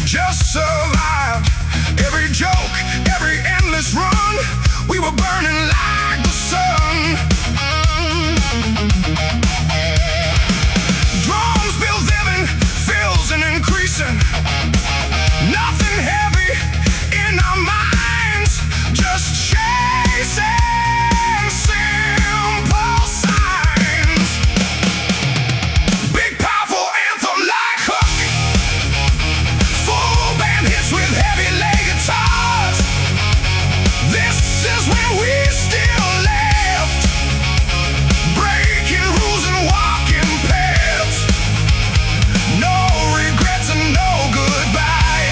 Just survived every joke, every endless run. We were burning like the sun. Drums build living, fills and increasing. Nothing heavy in our minds, just chasing simple signs. Big powerful anthem like Hook. Full band hits with heavy leg guitars. This is when we still left, breaking rules and walking paths. No regrets and no goodbye,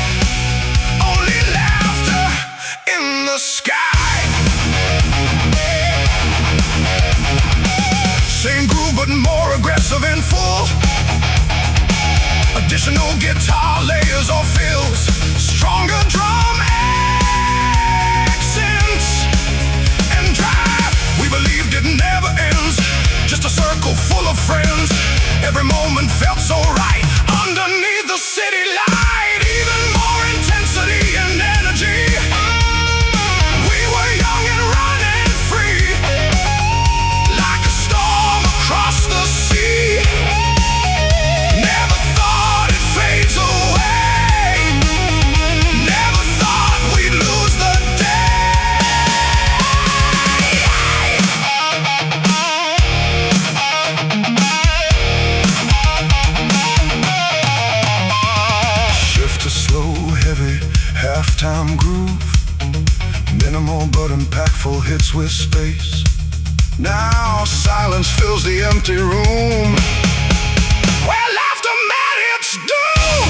only laughter in the sky. Same groove but more aggressive and full. Additional guitar layers or fills, stronger drum accents and drive. We believed it never ends, just a circle full of friends. Every moment felt so right underneath the city light. Even more intensity and energy. We were young and running free, like a storm across the sea. Never thought it fades away. Never thought we'd lose the Shift to slow, heavy, halftime groove. Minimal but impactful hits with space. Now silence fills the empty room. Well, after man, it's doom.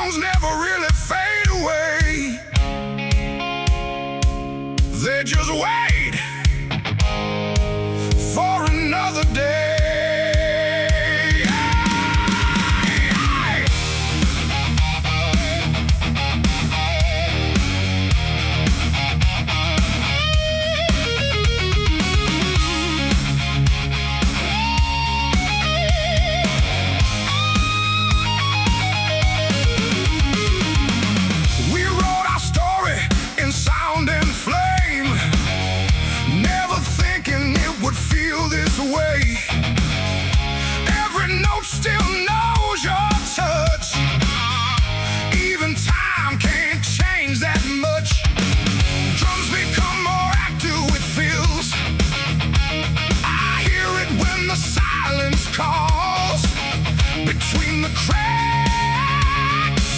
songs never really fade away. They just wait for another day. Still knows your touch. Even time can't change that much. Drums become more active with feels. I hear it when the silence calls between the cracks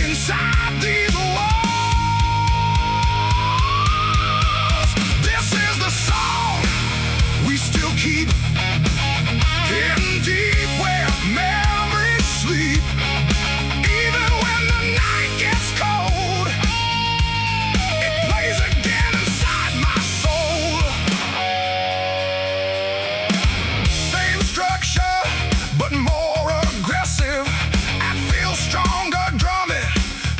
inside these walls. This is the song we still keep in deep where memories sleep. Even when the night gets cold, it plays again inside my soul. Same structure, but more aggressive. I feel stronger drumming,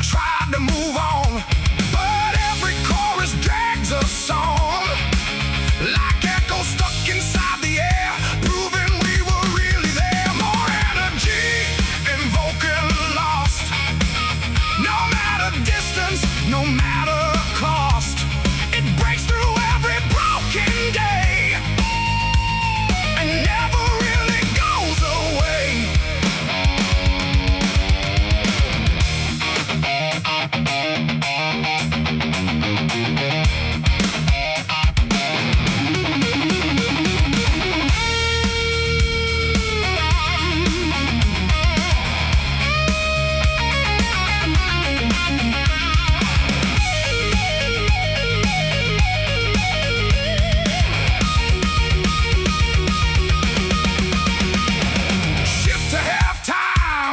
tried to move on, but every chorus drags a song like echoes stuck inside the air, proving we were really there. More energy invoking lost. No matter distance, no matter cost, it breaks through every broken day and never really goes away.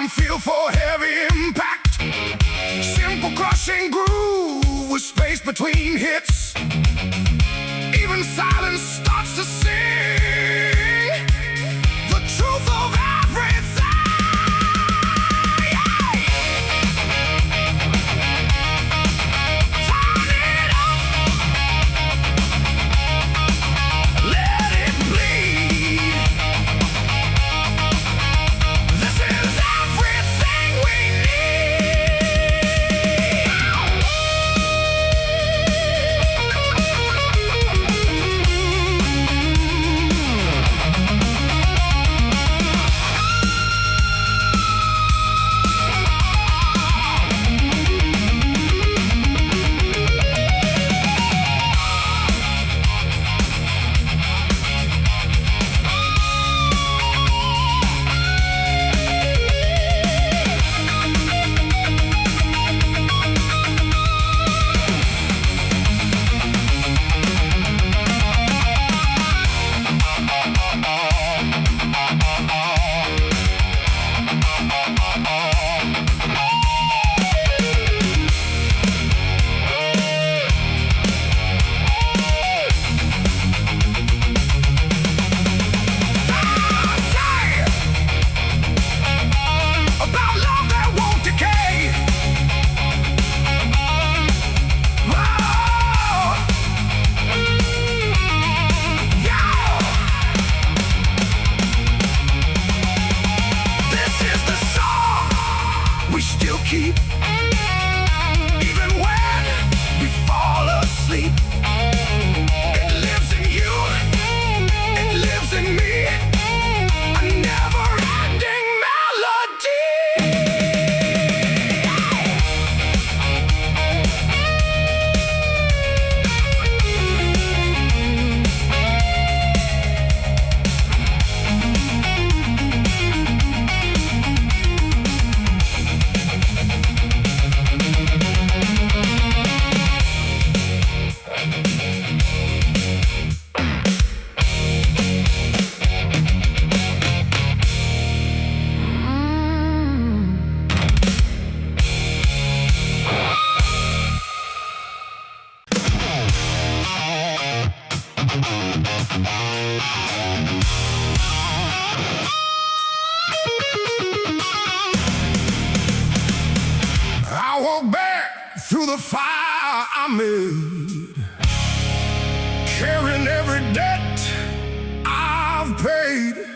Feel for heavy impact. Simple crushing groove with space between hits. Even silence starts to sing the truth of everything. Turn it up, let it bleed. This is everything we need. the fire I'm in, carrying every debt I've paid.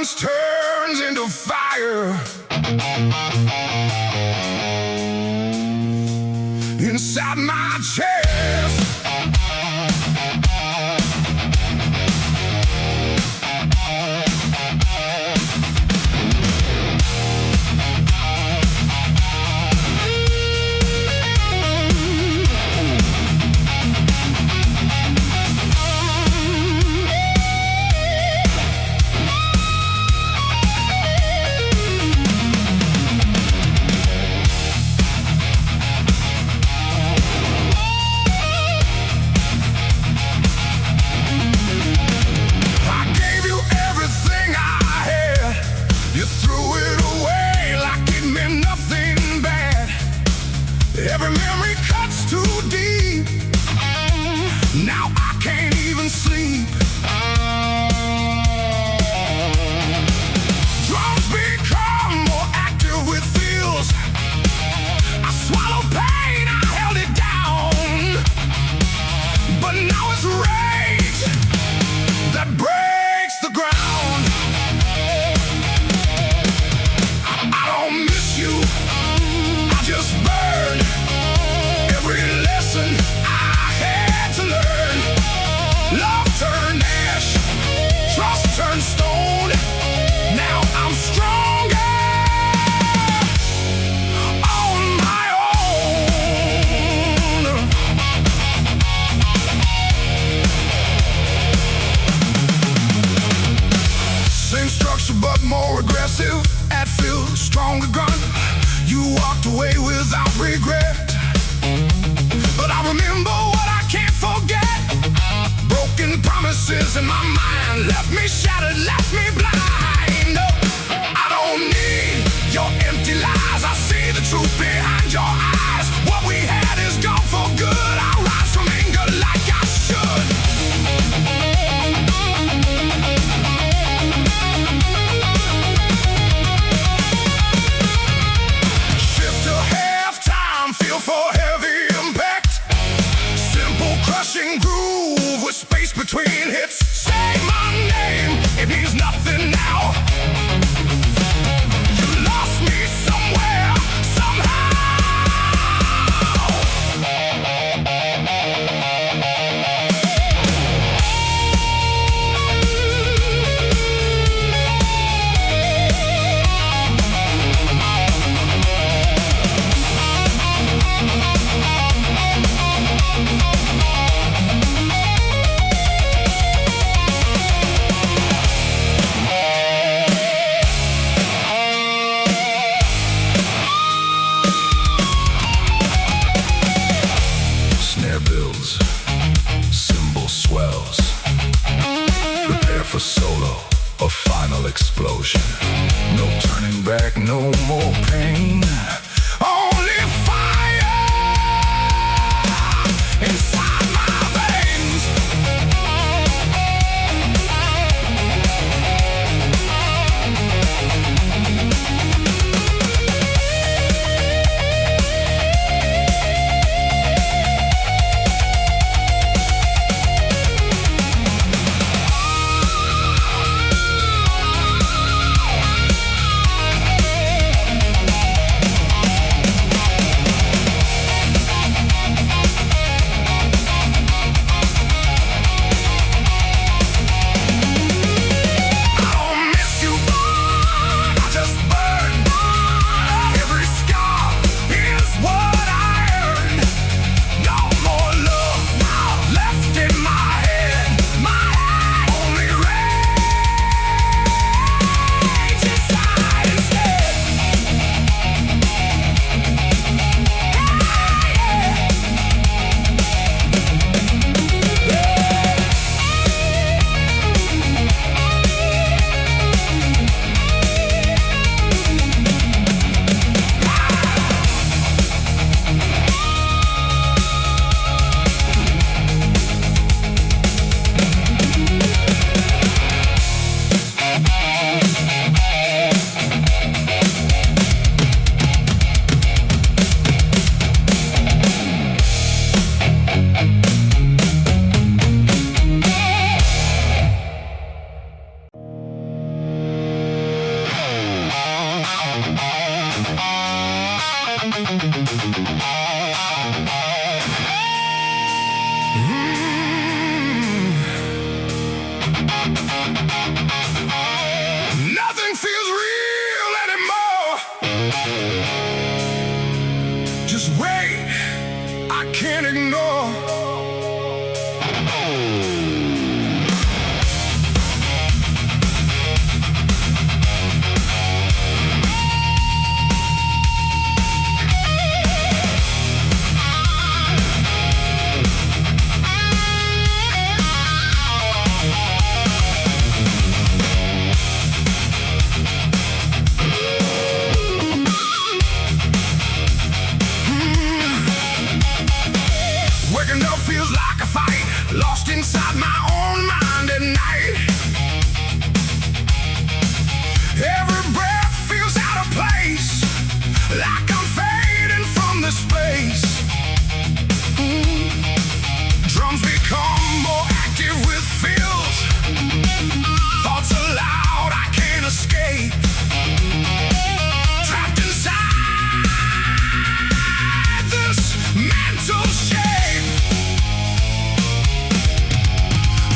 silence turns into fire. Inside my chest, every memory cuts too deep. Now I can't even sleep. Drums become more active with feels. I swallow pain, I held it down, but now it's rage that breaks the ground. I don't miss you, I just burn. Every lesson I had to learn. Love turned ash, trust turned stone. Now I'm stronger on my own. Same structure but more aggressive. At feel stronger gun. You walked away without regret, but I remember what I can't forget. Broken promises in my mind left me shattered, left me blind. No, I don't need your empty lies. I see the truth behind your eyes. What we had is gone for good. I rise from anger like I should. For heavy impact, simple crushing groove with space between hits. Say my name, it means nothing now. You lost me somewhere, somehow. Builds, cymbal swells. Prepare for solo, a final explosion. No turning back, no more pain. Only fire inside my veins. Nothing feels real anymore. Just wait, I can't ignore. Waking up feels like a fight, lost inside my own mind at night. Every breath feels out of place, like I'm fading from this space. Drums become more active with feels. Thoughts aloud, I can't escape. Trapped inside this mental shape.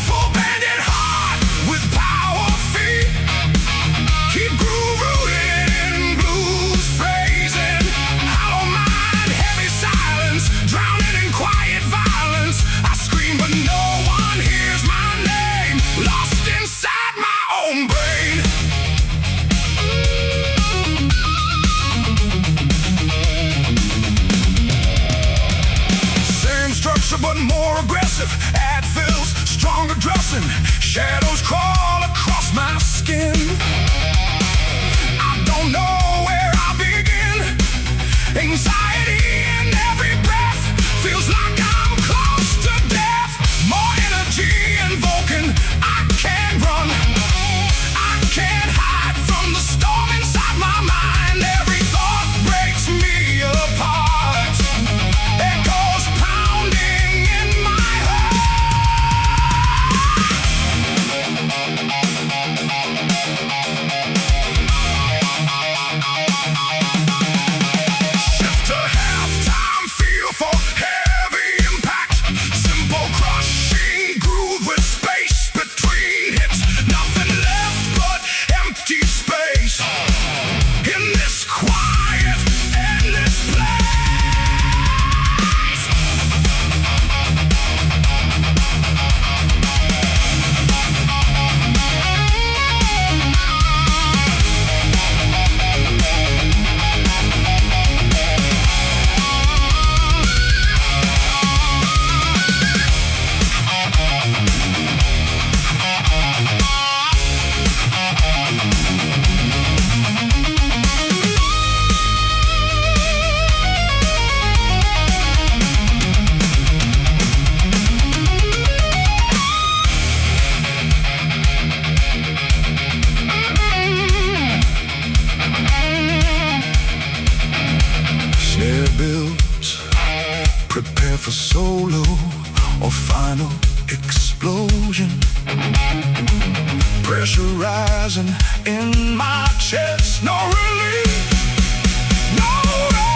Full banded heart with power feet. Keep groove rooted in blues phrasing. Hollow mind, heavy silence, drowning in quiet violence. I scream but no one hears my name. Lost inside my own brain. Same structure but more aggressive. Add fills, stronger dressing. Shadows crawl across my skin. I don't know where I'll begin. Anxiety in every breath. Feels like I'm close to death. More energy invoking. I can't run. I can't hide from the storm inside my mind. Every thought breaks me apart. Echoes pounding in my heart. Shift to halftime, feel for heavy impact. Simple crushing groove with space between hits. Nothing left but empty space. In this quiet, endless place. Snare builds, prepare for solo or final explosion. Pressure rising in my chest, no relief, no rest.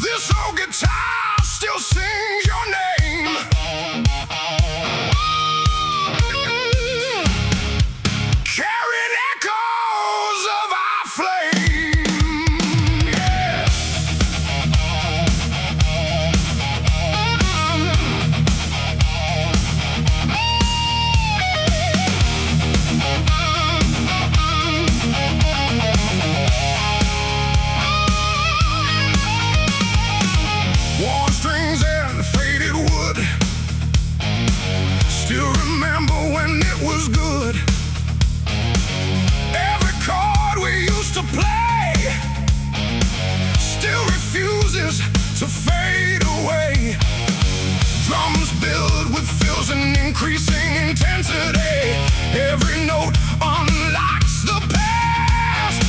This old guitar still sings your name. Carrying echoes of our flame. Yeah. Worn strings and faded wood. Still remember when it was good. Every chord we used to play still refuses to fade away. Drums build with fills and increasing intensity. Every note unlocks the past.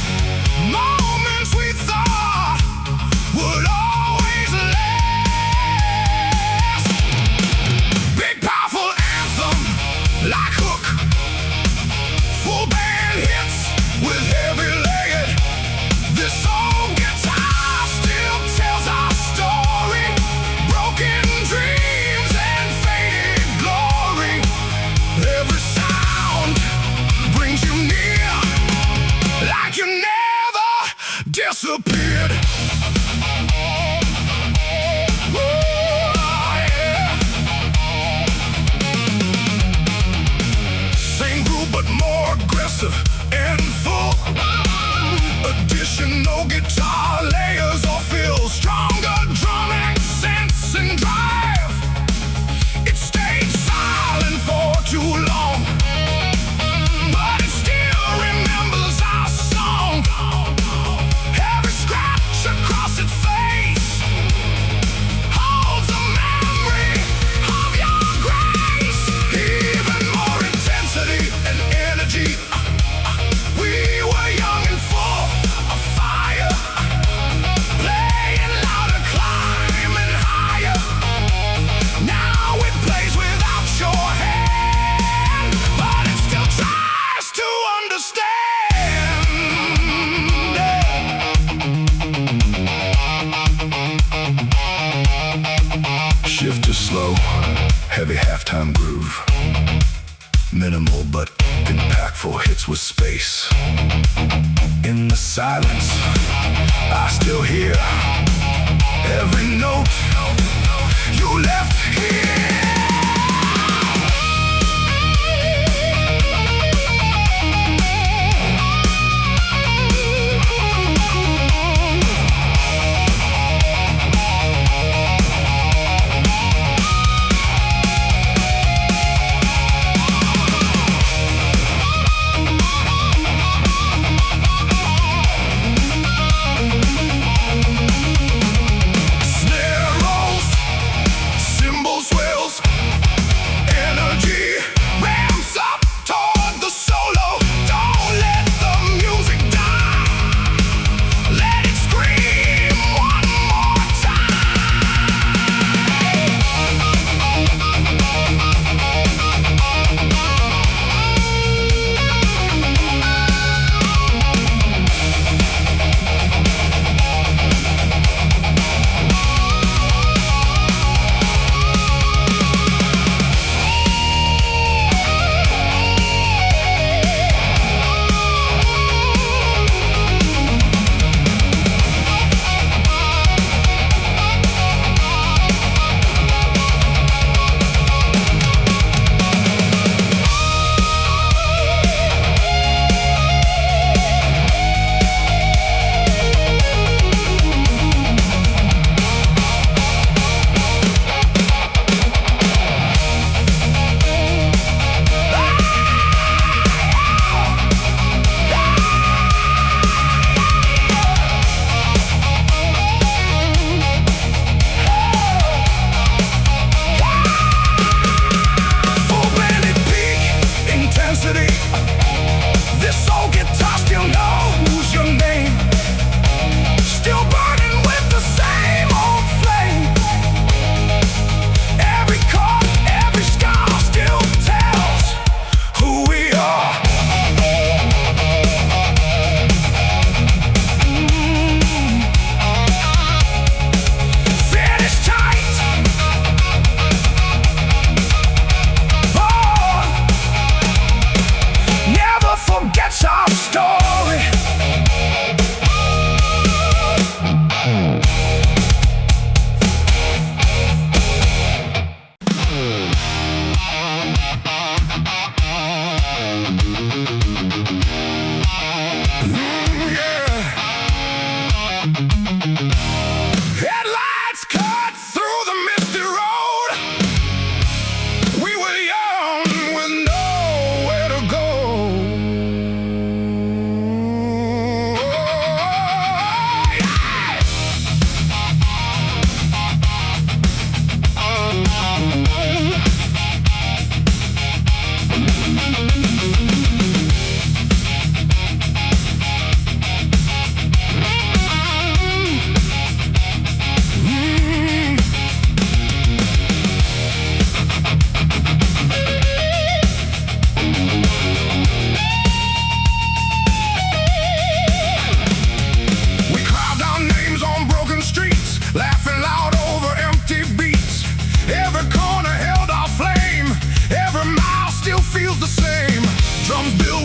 Moments we thought would always last. Big powerful anthem like Hook. Full band hits with heavy legged. This old guitar still tells our story. Broken dreams and faded glory. Every sound brings you near, like you never disappeared. Oh, yeah. Same group but more aggressive and full. Additional guitar layers or fills. Stronger drum accents and drive. It stayed silent for too long, but it still remembers our song. Every scratch across its face holds a memory of your grace. Even more intensity and energy. We were young and full of fire, playing louder, climbing higher. Now it plays without your hand, but it still tries to understand. Shift to slow, heavy halftime groove. Minimal but impactful hits with space. In the silence, I still hear every note you left here. Snare rolls, cymbal swells,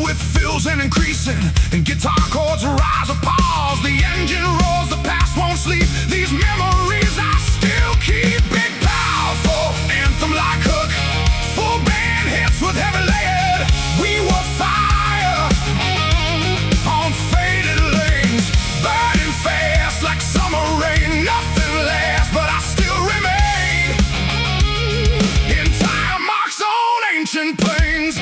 with fills and increasing, and guitar chords rise or pause. The engine roars, the past won't sleep. These memories I still keep. Big, powerful anthem like Hook, full band hits with heavy lead. We were fire on faded lanes, burning fast like summer rain. Nothing lasts, but I still remain in tire marks on ancient plains.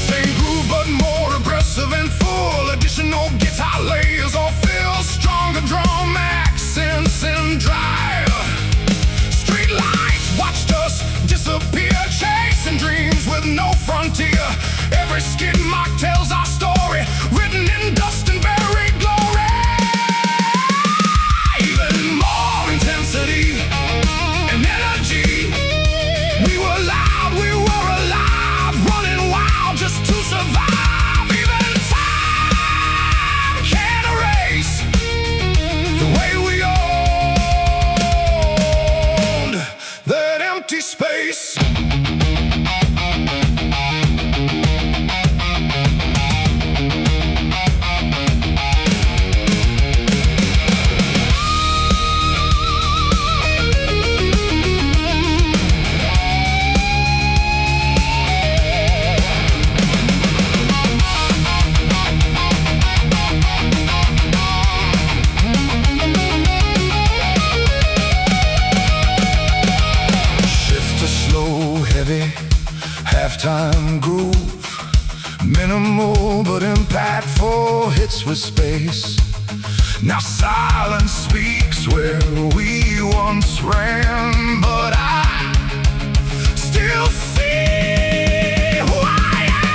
Same groove, but more aggressive and full. Additional guitar layers or fills, stronger drum accents and drive. Street lights watched us disappear, chasing dreams with no frontier. Every skid mark tells our story, written in dust and buried glory. Even more intensity and energy. We were loud, we were alive, running wild just to survive. Even time can't erase the way we owned that empty space. Halftime groove, minimal but impactful hits with space. Now silence speaks where we once ran, but I still see who I am.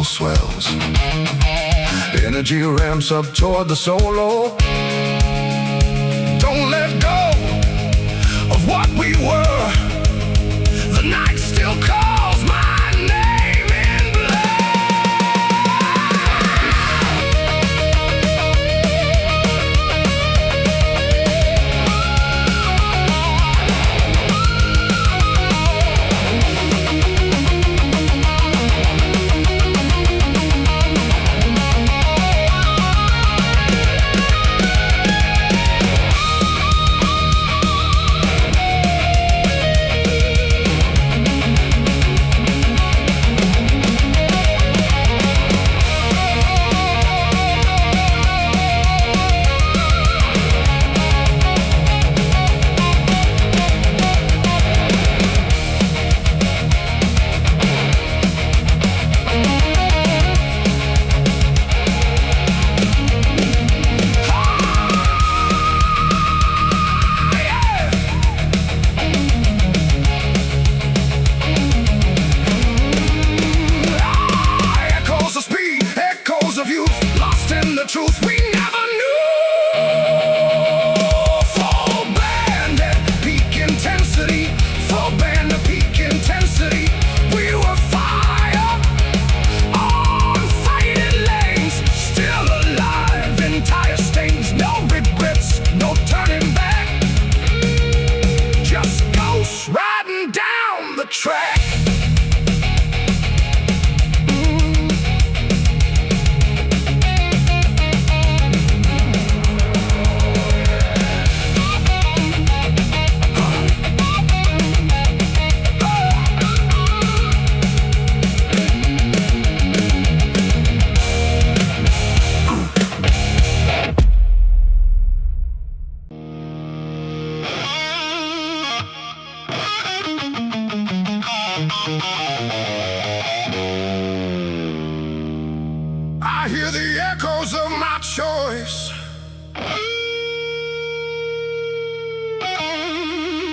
Swells, energy ramps up toward the solo. Don't let go of what we were. The night still calls my name in truth we never knew. Full band at peak intensity, full band at peak intensity. We were fire on faded lanes, still alive in tire stains. No regrets, no turning back, just ghosts riding down the track. I hear the echoes of my choice,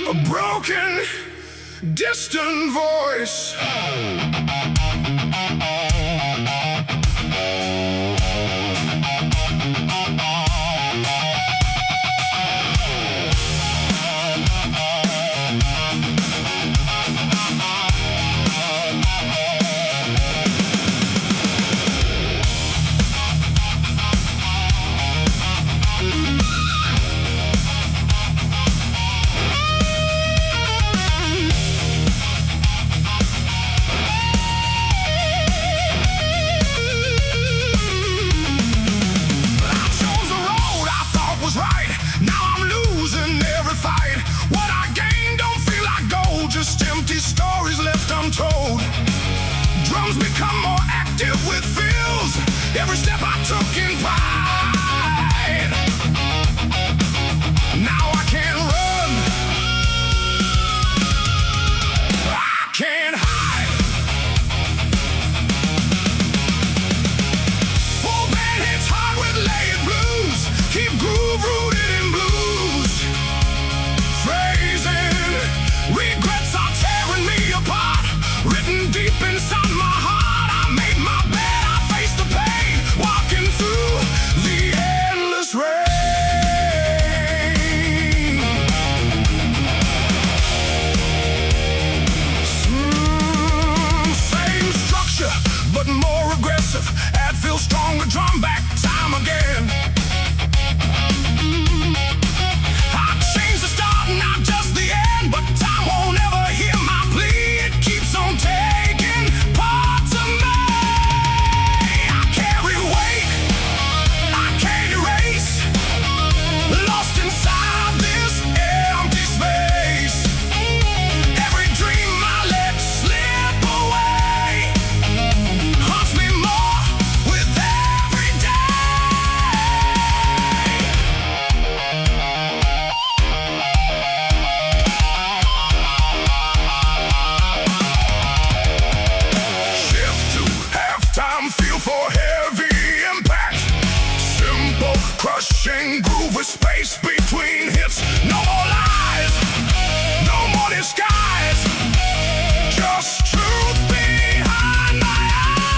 a broken, distant voice. every step I took in pride. Now I can't run, I can't hide. Full band hits hard with layered blues, keep groove rooted in blues. Phrasing, regrets are tearing me apart, written deep inside my heart. I made my bed, I faced the pain, walking through the endless rain. Same structure, but more aggressive. Add feel stronger, drum back, time again. I changed the start, not just the end, but time won't ever hear my plea. It keeps on taking parts of me. I carry weight, I can't erase, lost inside this empty space. Every dream I let slip away haunts me more with every Shift to halftime, feel for heavy impact. Simple, crushing groove with space between hits. No more lies, no more disguise, just truth behind my eyes.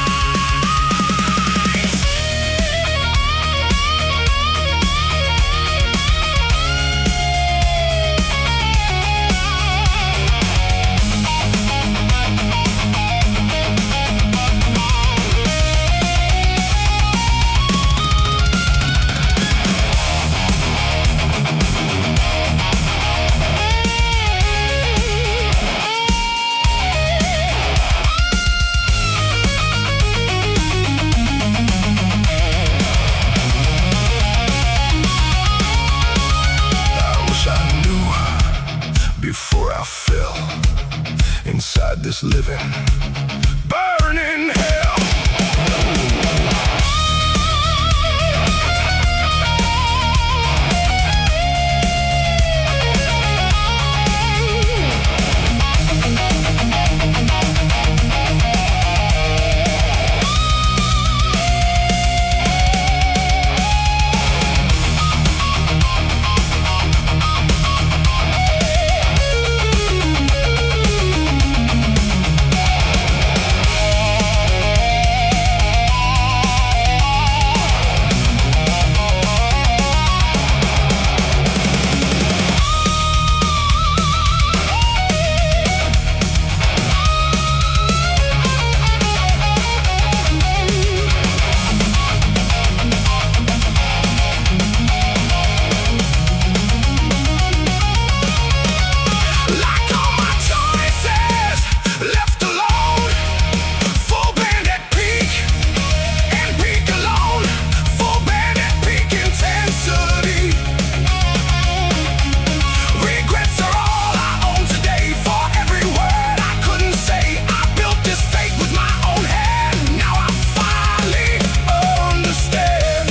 I wish I knew before I fell inside this living, burning hell. Like all my choices, left alone. Full band at peak, and peak alone. Full band at peak intensity. Regrets are all I own today. For every word I couldn't say, I built this fate with my own hand. Now I finally understand.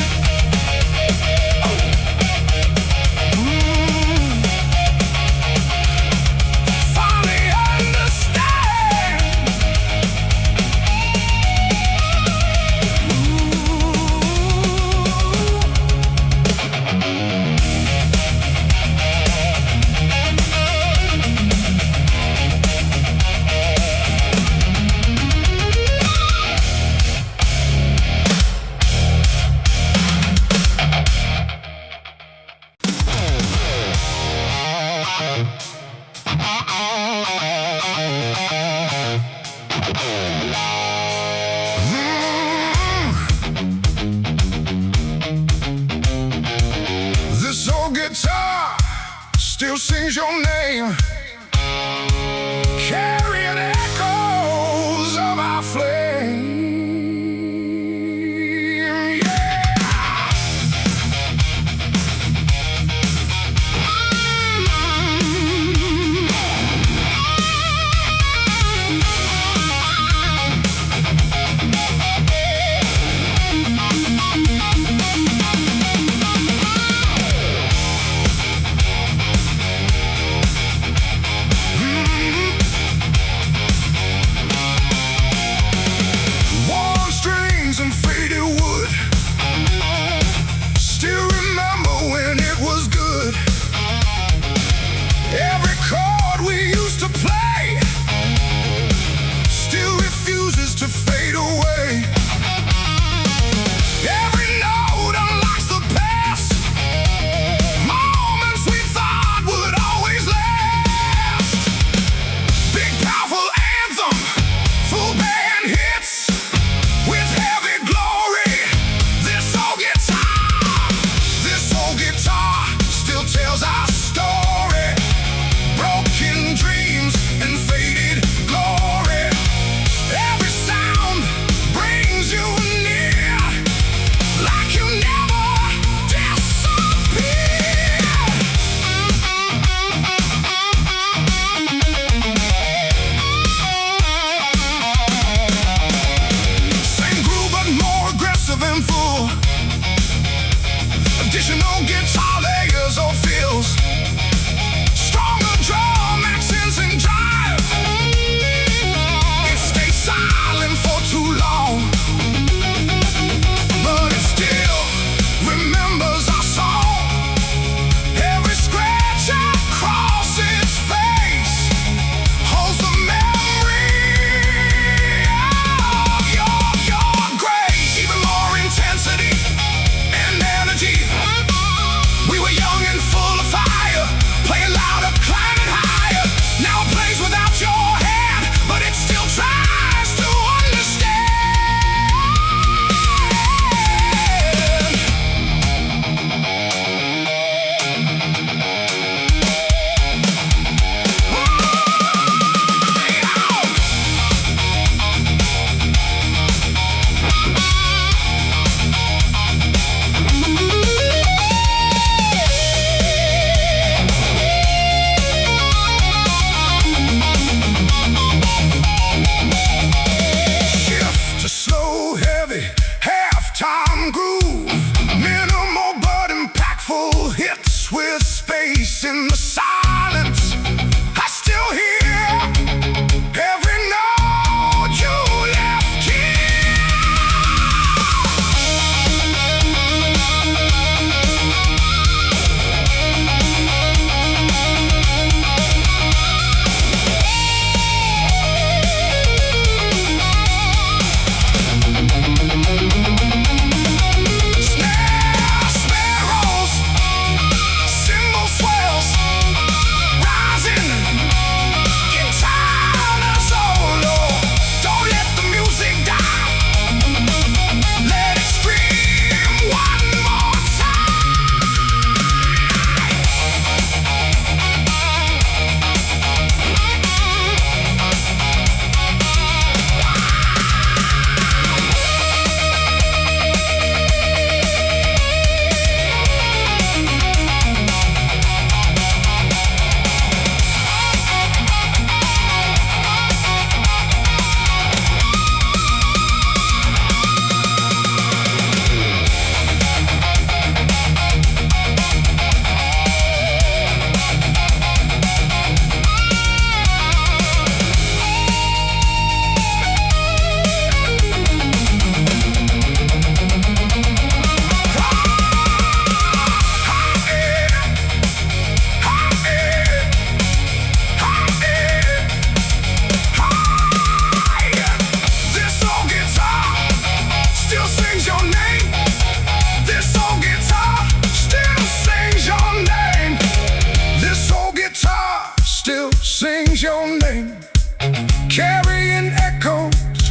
Finally understand. This old guitar still sings your name, carrying echoes of our flame. Yeah. powerful anthem, full band hits with heavy glory. This old guitar still tells our story. Broken dreams and faded glory. Every sound brings you near, like you never disappear. Same groove but more aggressive and full. Additional guitar layers or fills. Stronger drum accents and drive. It stays silent for too long, but it still remembers our song. Every scratch across its face holds the memory of your grace. Even more intensity and energy. We were young and full of fire, playing louder, climbing higher. Now it plays without your hand, but it still tries to understand. Shift to slow, heavy, halftime groove. Minimal but impactful hits with space in the silence. I still hear every note you left here. Snare, sparrows, cymbal swells, rising, guitar solo. Don't let the music die. Let it scream one more time. This old guitar still sings your name. This old guitar still sings your name. This old guitar still sings your name, carrying echoes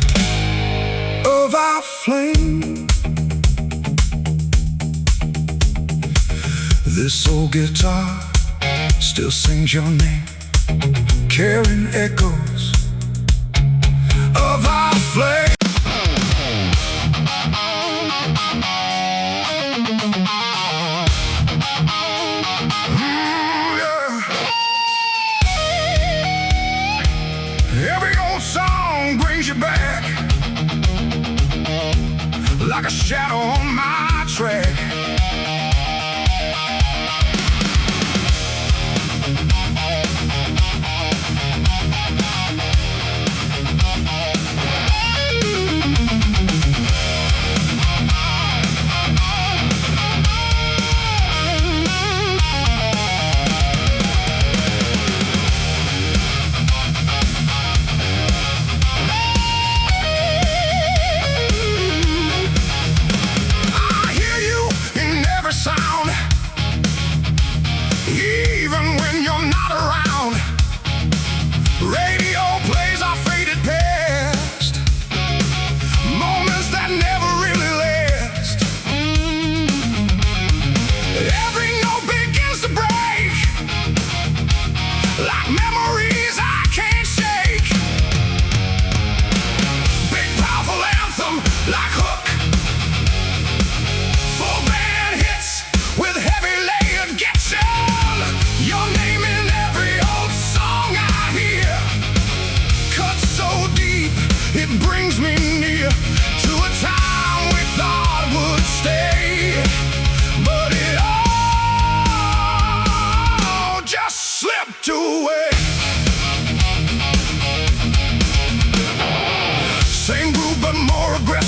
of our flame. This old guitar still sings your name, carrying echoes of our flame. Every old song brings you back, like a shadow on my track. I hear you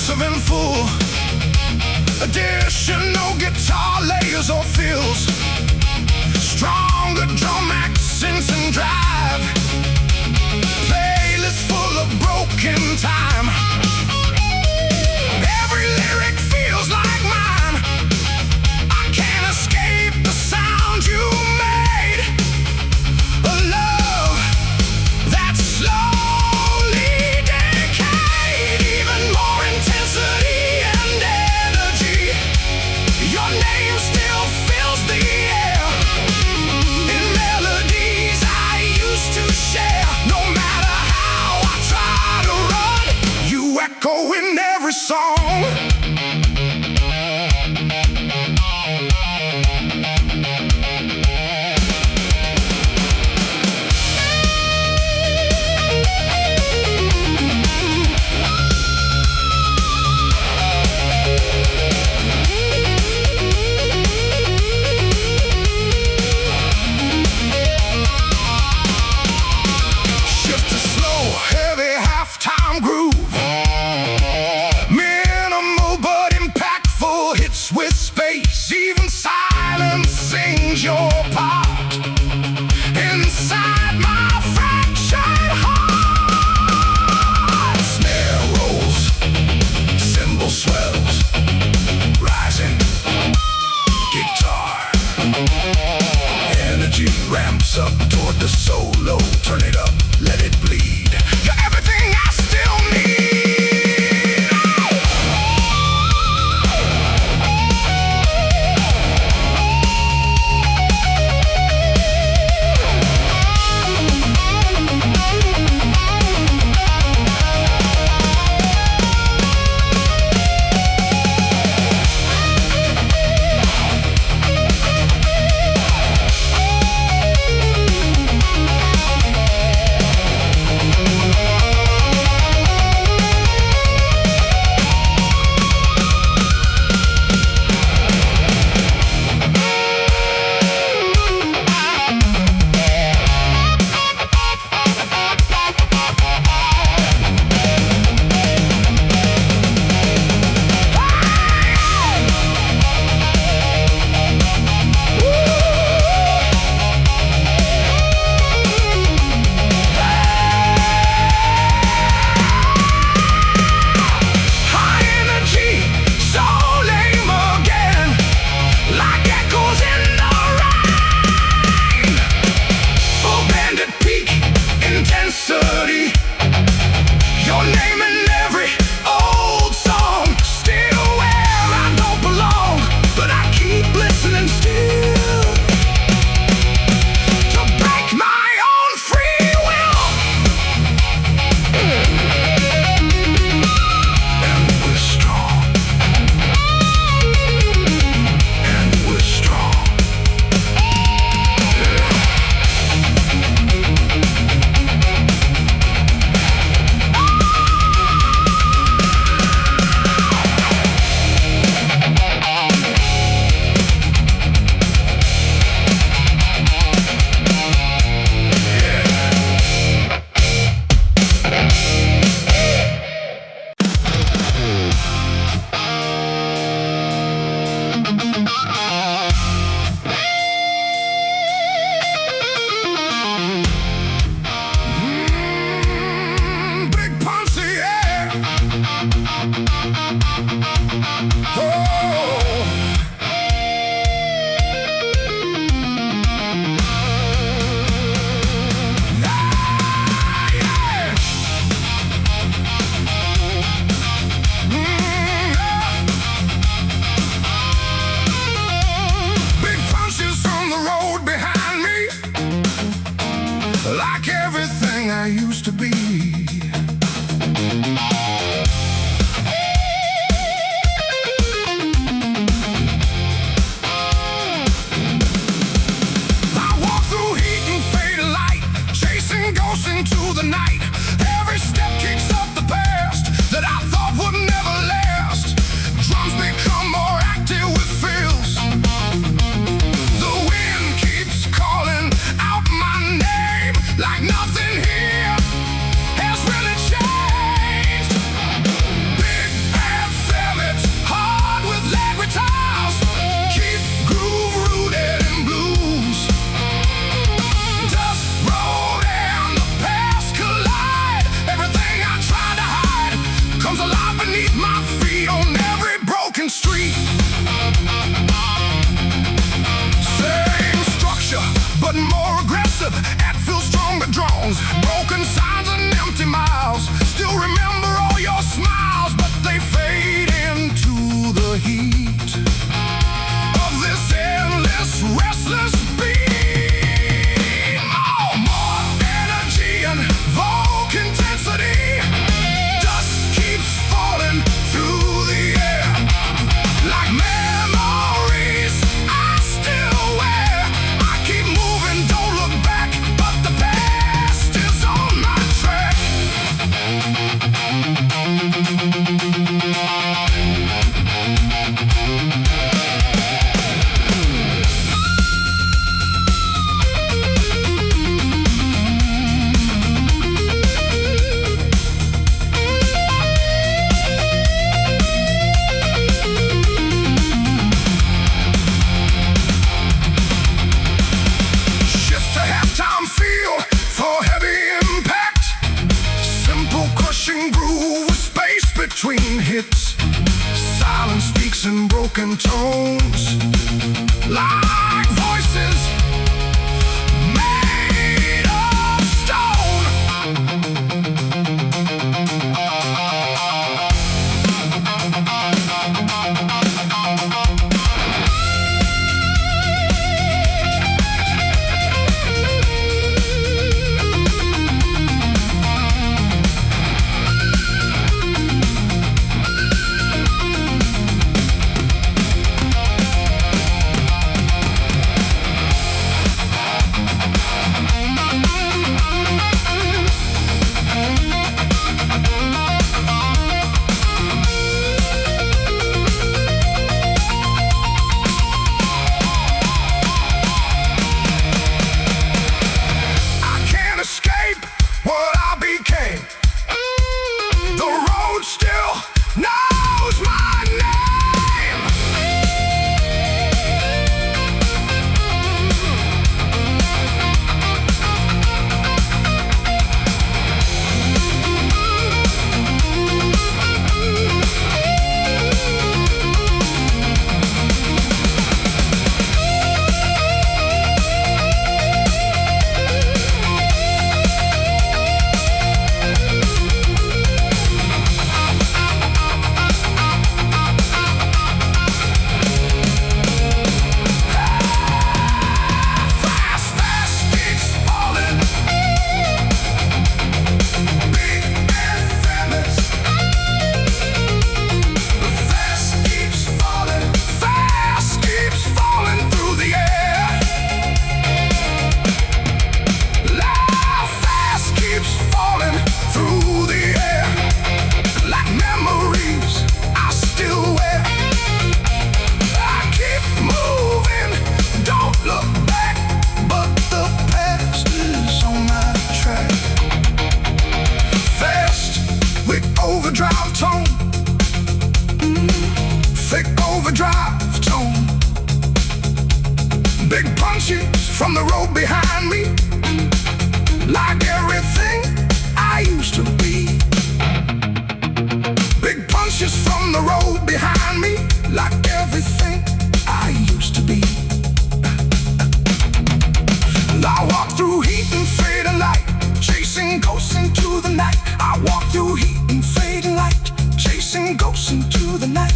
Massive and full, additional guitar layers or fills, stronger drum accents and drive, playlist full of broken time. Every lyric feels like mine. I can't escape the sound you made. A love that slowly decayed. Even more intensity and energy. Your name still fills the air. In melodies I used to share. No matter how I try to run, you echo in every song. Shift to slow, heavy halftime groove. Minimal but between hits. Silence speaks in broken tones, like voices made of stone. Overdrive tone, thick overdrive tone. Big punches from the road behind me, like everything I used to be. Big punches from the road behind me, like everything I used to be. I walk through heat and fading light, chasing ghosts into the night. I walk through heat and fading light, chasing ghosts into the night.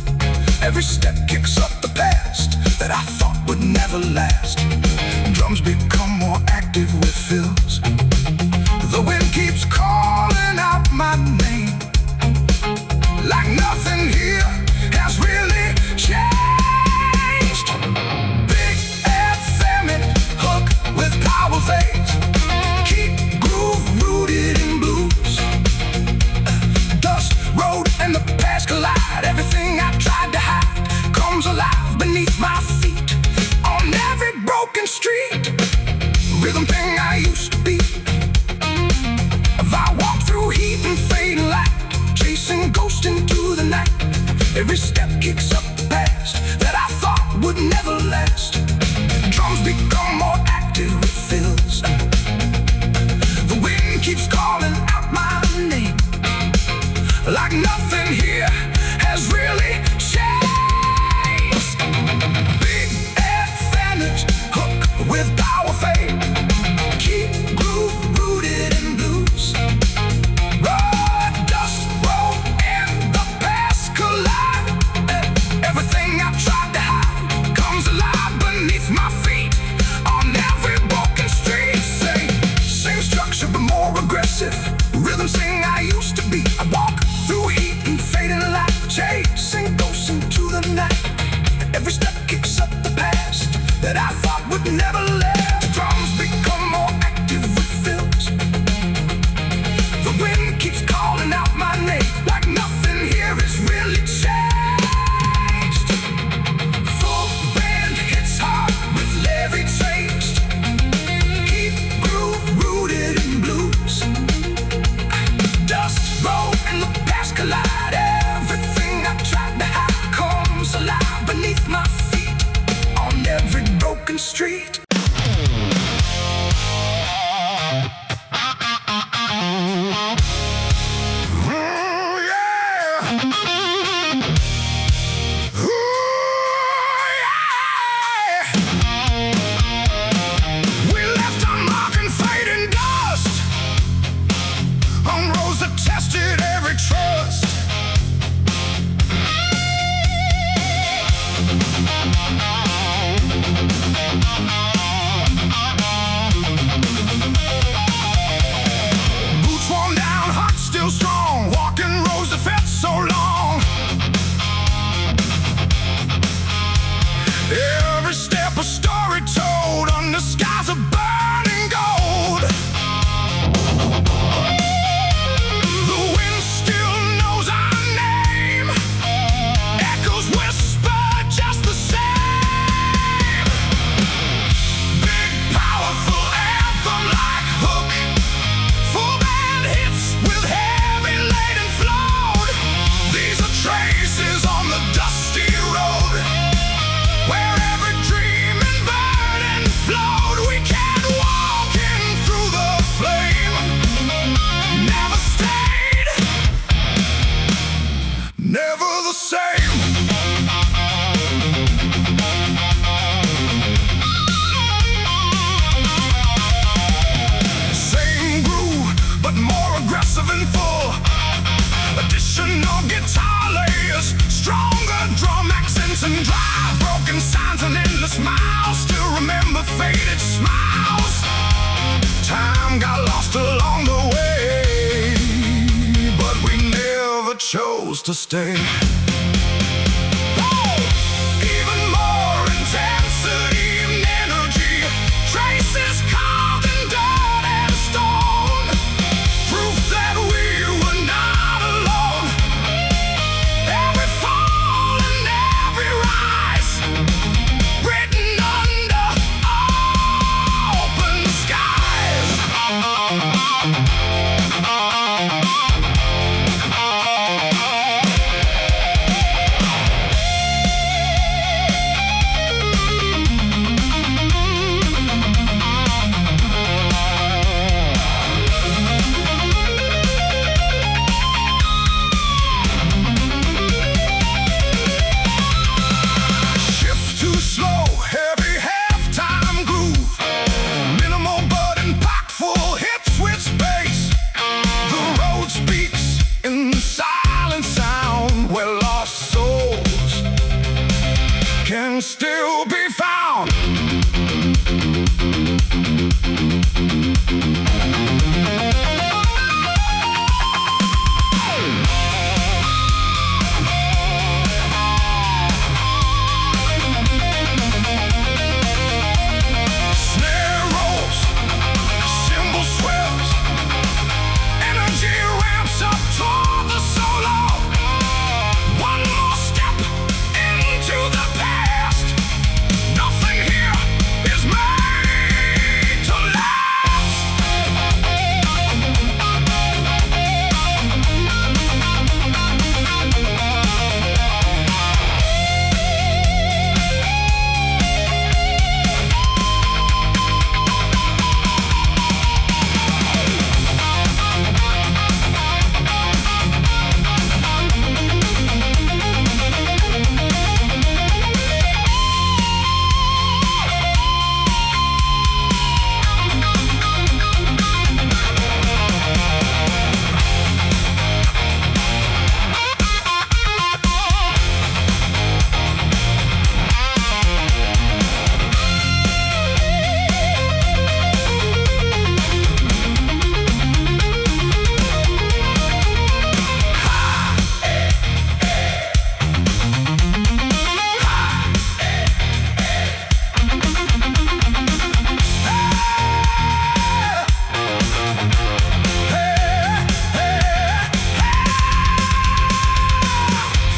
Every step kicks up the past that I thought would never last. Drums become more active with fills. The wind keeps calling out my name, like nothing here has really changed. Big effeminate hook with power fades, keep groove rooted in blues. Dust, road, and the past collide. Everything I tried to hide comes alive beneath my feet. On every broken street, rhythm thing I used to be. If I walk through heat and fading light, chasing ghosts into the night. Every step kicks up the past that I thought would never last. Drums become more active with fills. The wind keeps calling out my name, like nothing here has really changed. Big effeminate hook with power fade, keep groove rooted in blues. Road, dust, road, and the past collide. Everything I tried to hide comes alive beneath my feet. On every broken street, same structure but more aggressive. Rhythm sing I used to be. I walk through heat and fading light, chasing ghosts into the night. Every step kicks up the past that I thought would never last. Drums become more active with fills. The wind keeps calling out my name, like nothing here is really changed. Full band hits hard with every taste, keep groove rooted in blues. Dust, road, and the past collide. Everything I tried to hide comes alive beneath my feet. On every broken street. Yeah. chose to stay. Even more intensity and energy, traces carved in dirt and stone, proof that we were not alone. Every fall and every rise, written under open skies. Can still be found. Snare rolls, cymbal swells, energy ramps up toward the solo. One more step into the past. Nothing here is made to last.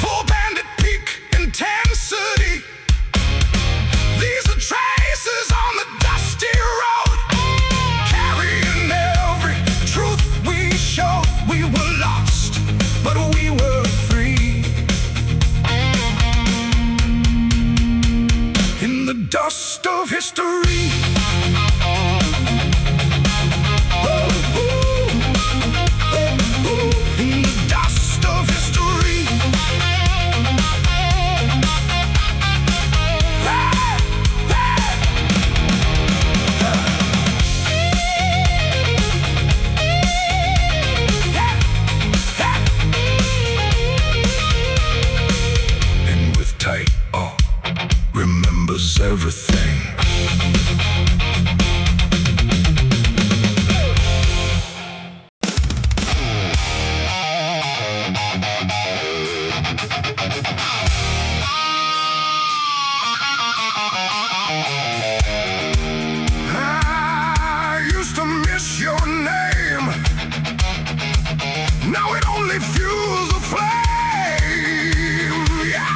Full bandit peak intensity. These are traces on the dusty road, carrying every truth we showed. We were lost, but we were free. In the dust of history. In the dust of history. And with tight awe, remembers everything. I used to miss your name. Now it only fuels the flame. Yeah.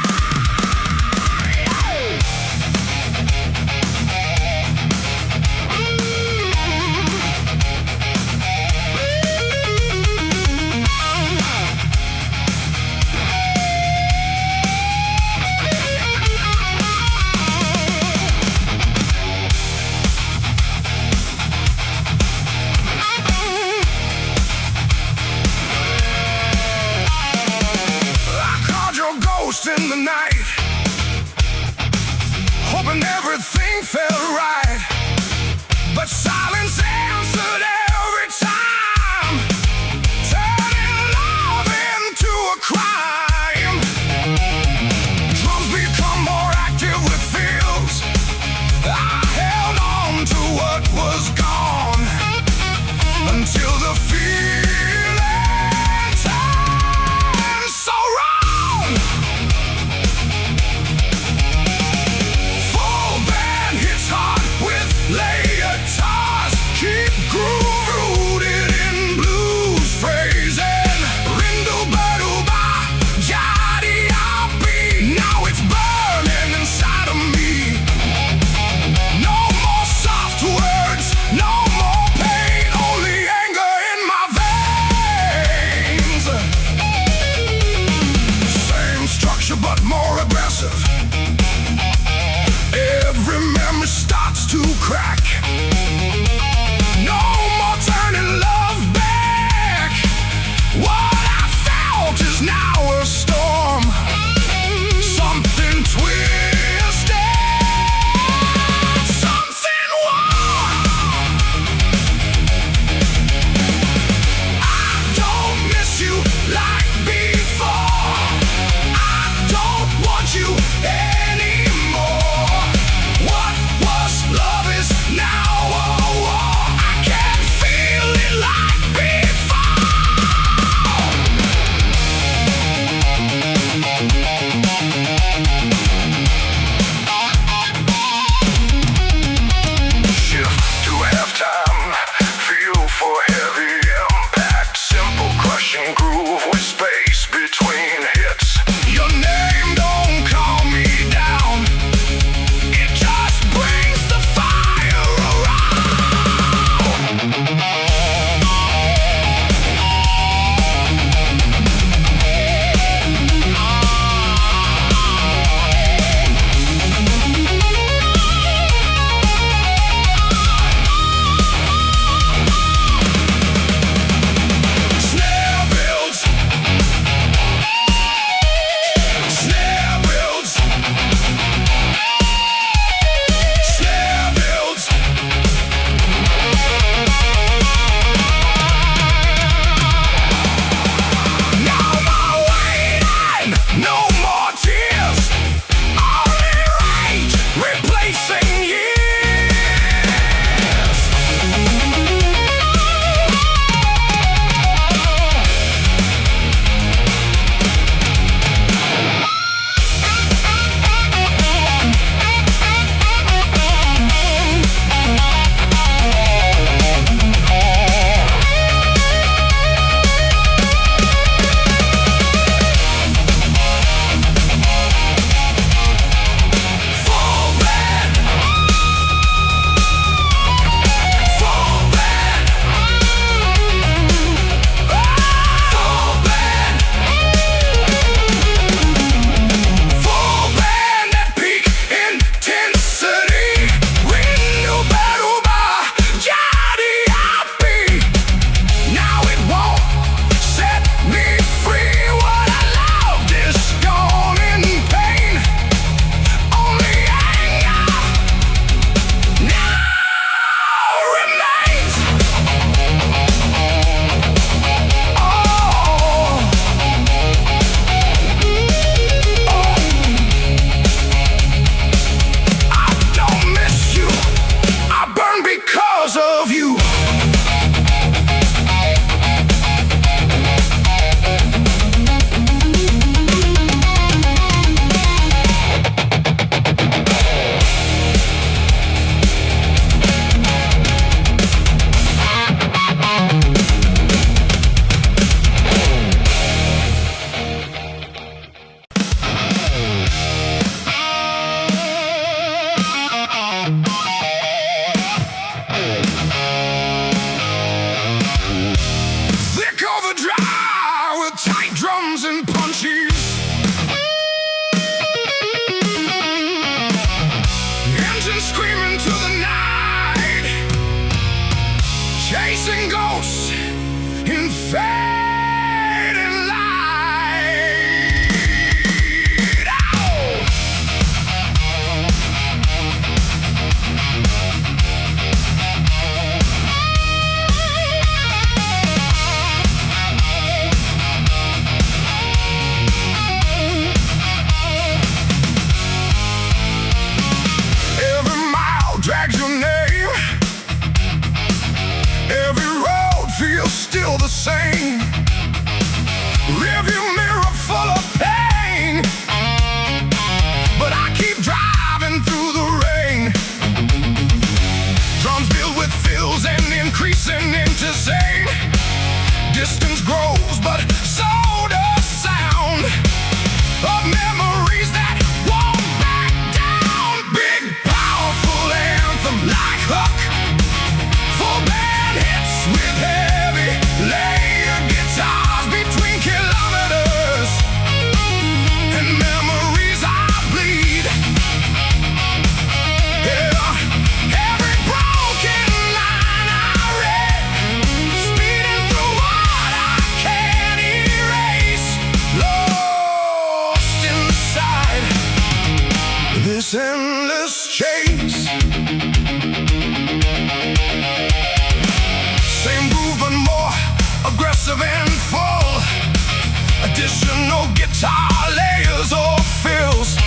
guitar layers or fills,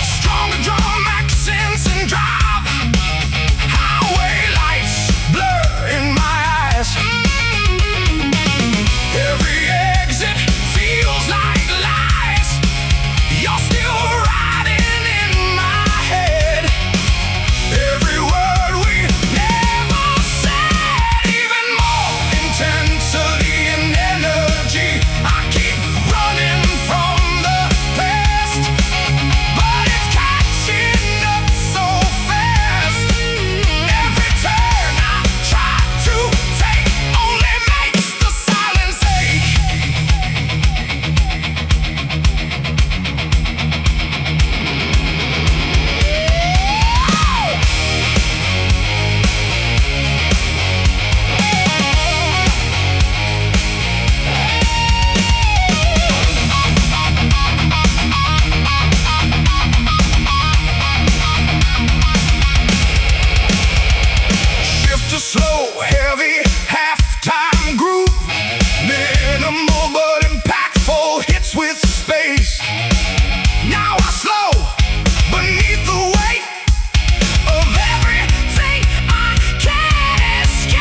stronger drum accents and drive. Highway lights blur in my eyes. Every exit feels like lies. You're still riding in my head. Every word we never said, even more intensity and energy. I keep running from the past, but it's catching up so fast. Every turn I try to take only makes the silence ache. Shift to slow, heavy, halftime groove. Minimal but impactful hits with space. Now I slow beneath the weight of everything I can't escape.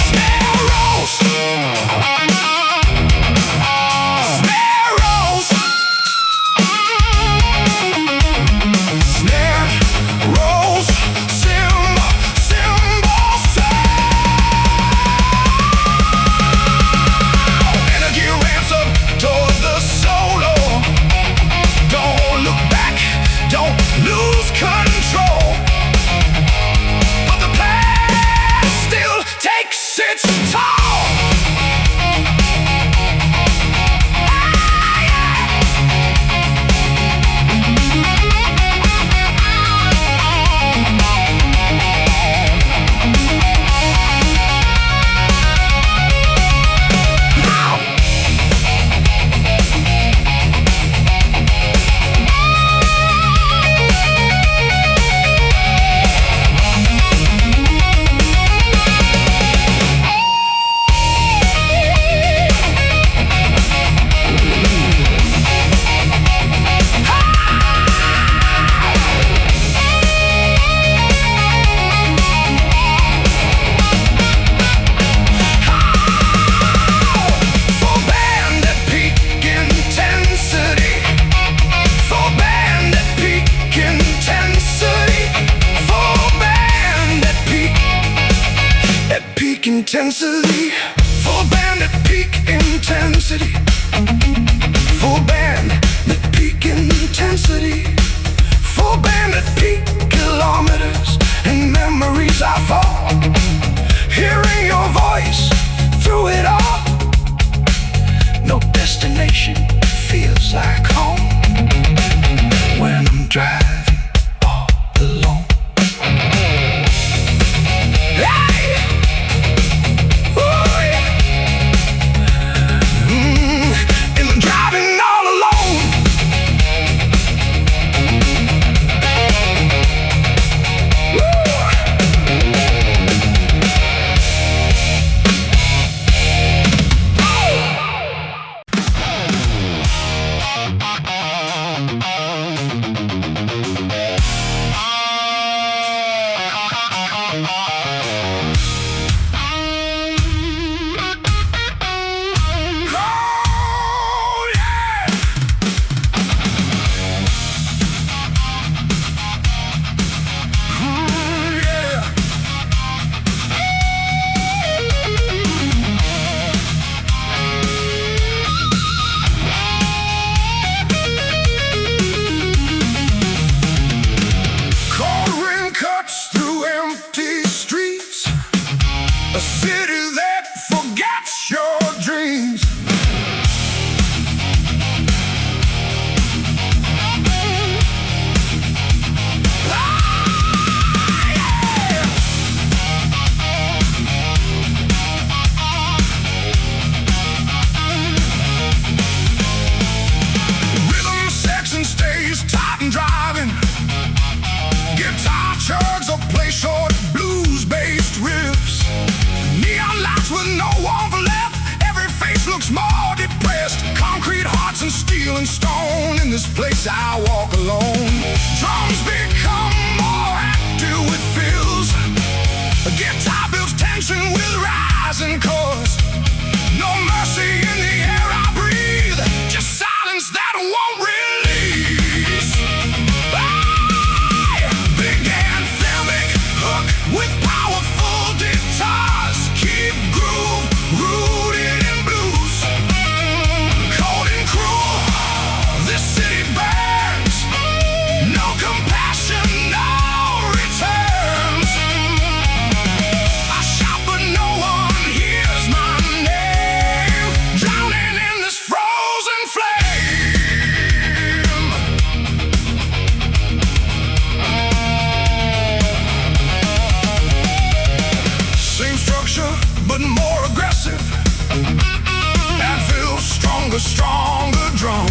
Snare rolls, snare rolls, snare rolls, cymbals energy ramps up toward the solo. Don't look back, don't lose control. But the past still takes its toll. For band at peak intensity, for band at peak intensity, for band at peak intensity, for band at peak intensity, for band at peak intensity, for band at peak kilometers and memories I fall. Hearing your voice through it all. No destination feels like home when I'm driving all alone. Hey! Ooh! nights I walk alone. Drums become more active with fills. A guitar builds tension with rising chords. No mercy in the air I breathe, just silence that won't release. I began anthemic hook with powerful guitars. Keep groove rooted in blues. Cold and cruel, this city burns. No compassion, no returns. I shout but no one hears my name, drowning in this frozen flame. Same structure, but more aggressive. That feels stronger, stronger drum.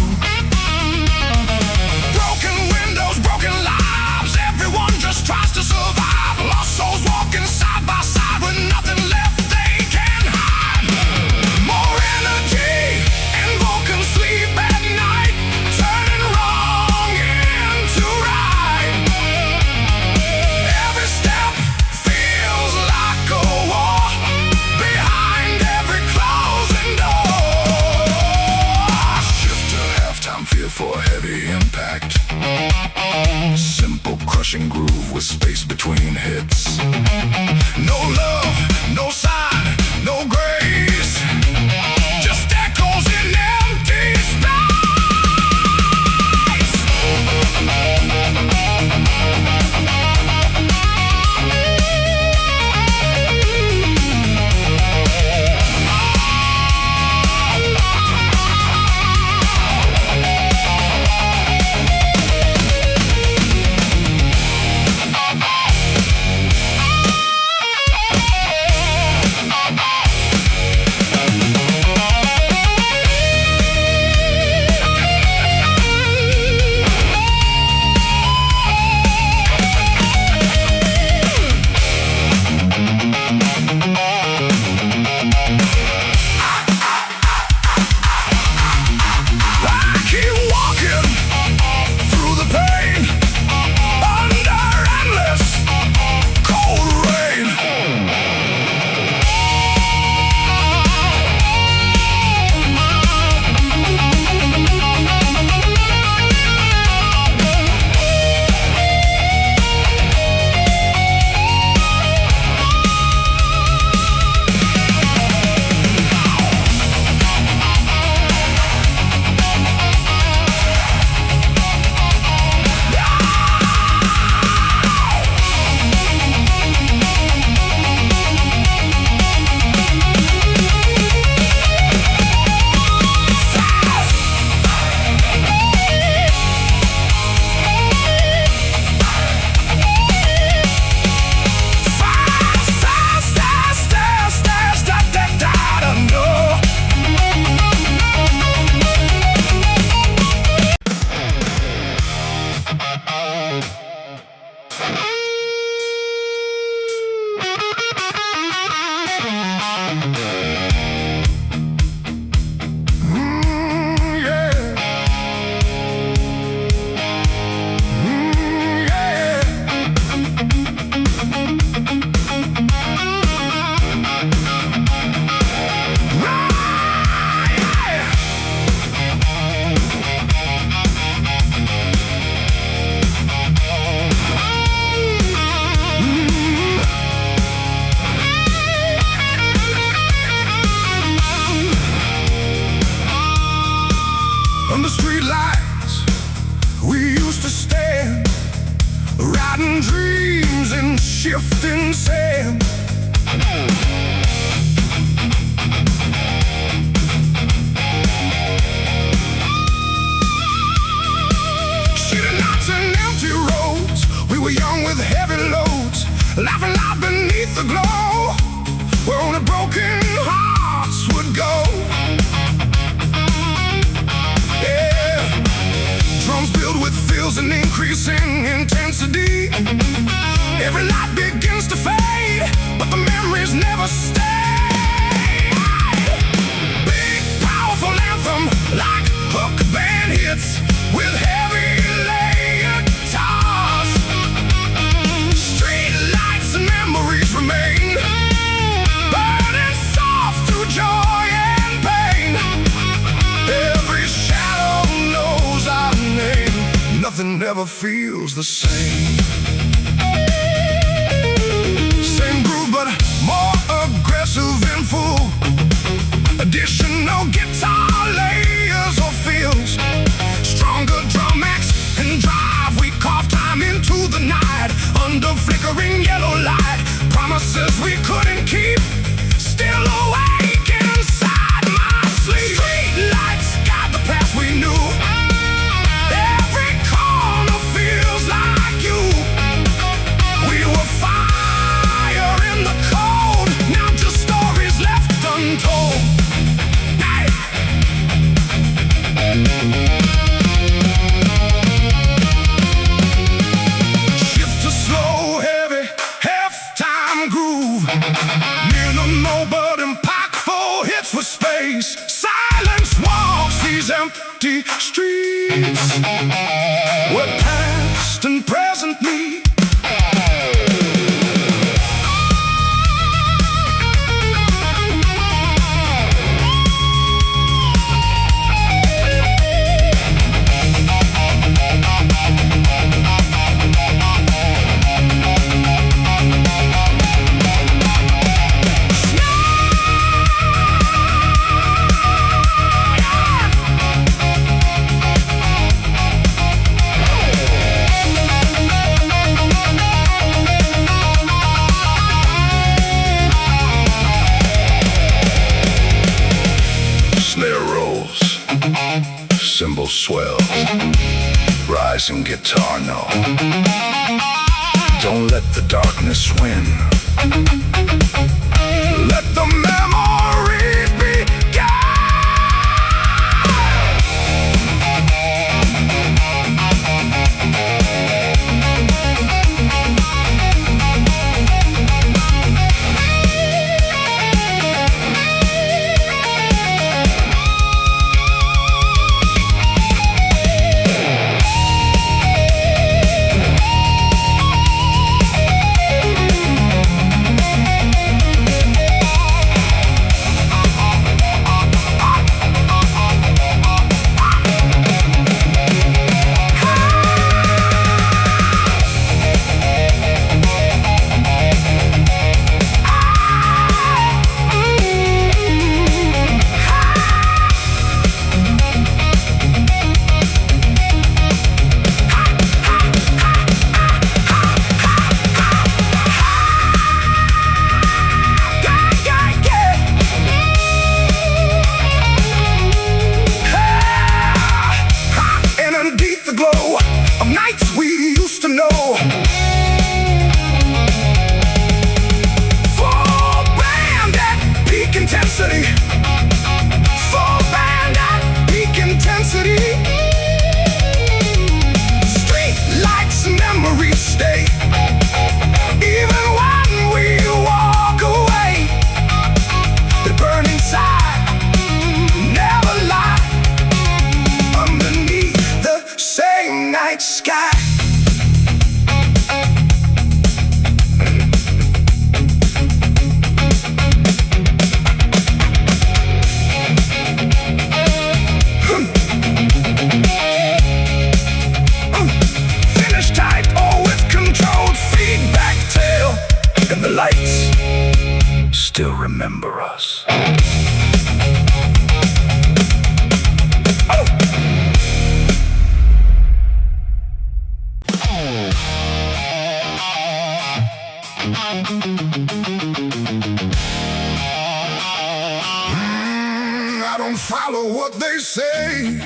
Broken windows, broken lives. Everyone just tries to survive. Lost souls walking side by side with nothing left they can hide. More energy, invoking sleep at night, turning wrong into right. Every step feels like a war, behind every closing door. Shift to halftime, fear for heavy impact. Simple crushing groove with space between hits. No love, no sign, no grace. Just echoes in empty space. Under street lights, we used to stand, riding dreams in shifting sand. City nights and empty roads, we were young with heavy loads, laughing loud beneath the glow, where only broken hearts would go. Drums build with fills and increasing intensity. Every light begins to fade. never feels the same. Same groove but more aggressive and full. Additional guitar layers or feels. Stronger drum max and drive. We carve time into the night under flickering yellow light. Promises we couldn't keep, still awake inside my sleep. Street lights guide the path we knew. Every corner feels like you. We were fire in the cold, now just stories left untold. Shift to slow, heavy, half-time groove. Minimal but impactful hits with space. Silence walks these empty streets where past and present meet. Snare rolls, cymbal swells, rising guitar note. Don't let the darkness win. Let the memories begin. Sky. Finish tight or with controlled feedback tail, and the lights still remember us. I don't follow what they say.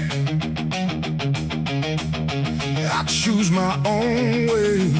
I choose my own way.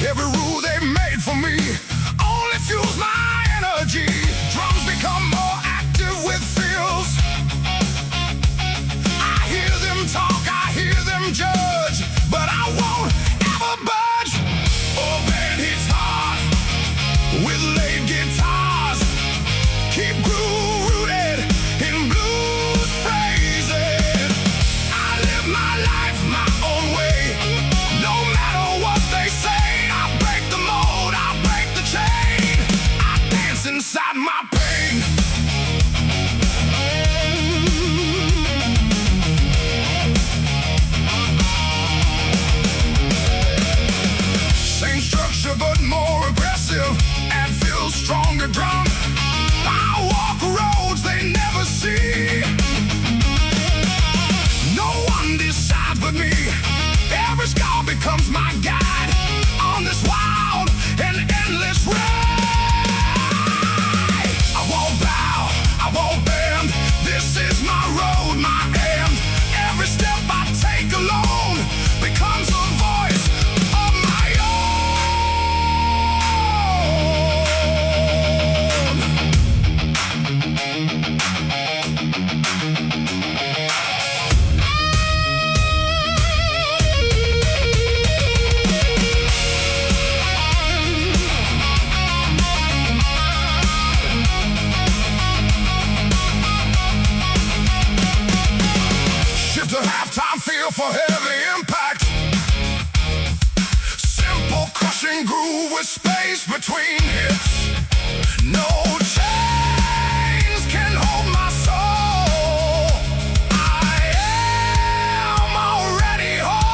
Every rule they feel for heavy impact. Simple crushing groove with space between hits. No chains can hold my soul. I am already home.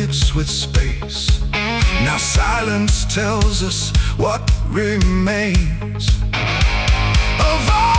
fingertips with space. Now silence tells us what remains of all